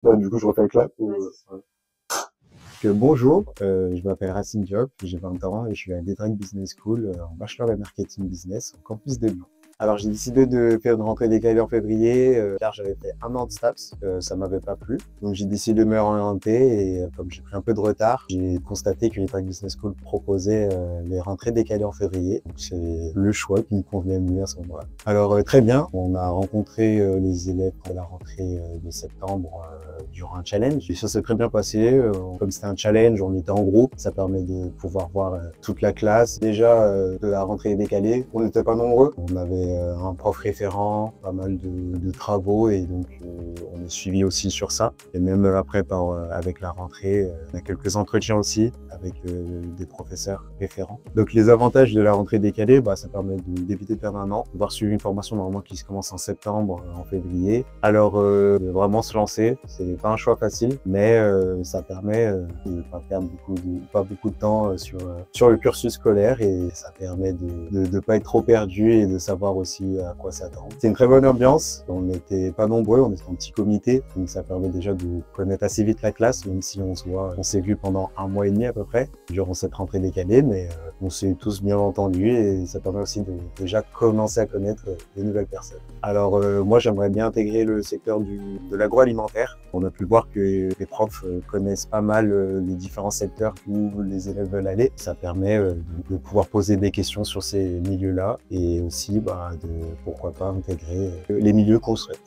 Bah, du coup, je refais le clap ouais. Bonjour, je m'appelle Racine Diop, j'ai 20 ans et je suis à l'EDREC Business School en Bachelor et Marketing Business au campus de Lyon. Alors j'ai décidé de faire une rentrée décalée en février car j'avais fait un an de STAPS, ça m'avait pas plu. Donc j'ai décidé de me réorienter et comme j'ai pris un peu de retard, j'ai constaté que l'EDREC Business School proposait les rentrées décalées en février. Donc c'est le choix qui me convenait mieux à ce moment-là. Alors très bien, on a rencontré les élèves pour la rentrée de septembre durant un challenge et ça s'est très bien passé. Comme c'était un challenge, on était en groupe, ça permet de pouvoir voir toute la classe. Déjà de la rentrée décalée, on n'était pas nombreux, on avait un prof référent, pas mal de travaux et donc on est suivi aussi sur ça. Et même après avec la rentrée, on a quelques entretiens aussi avec des professeurs référents. Donc les avantages de la rentrée décalée, bah, ça permet d'éviter de perdre un an, de pouvoir suivre une formation normalement qui se commence en septembre, en février. Alors vraiment se lancer, c'est pas un choix facile, mais ça permet de pas beaucoup de temps sur le cursus scolaire et ça permet de pas être trop perdu et de savoir aussi à quoi s'attendre. C'est une très bonne ambiance, on n'était pas nombreux, on était en petit comité, donc ça permet déjà de connaître assez vite la classe, même si on s'est vu pendant un mois et demi à peu près, durant cette rentrée décalée, mais on s'est tous bien entendus et ça permet aussi de déjà commencer à connaître de nouvelles personnes. Alors moi j'aimerais bien intégrer le secteur de l'agroalimentaire. On a pu voir que les profs connaissent pas mal les différents secteurs où les élèves veulent aller. Ça permet de pouvoir poser des questions sur ces milieux-là et aussi de pourquoi pas intégrer les milieux qu'on souhaite.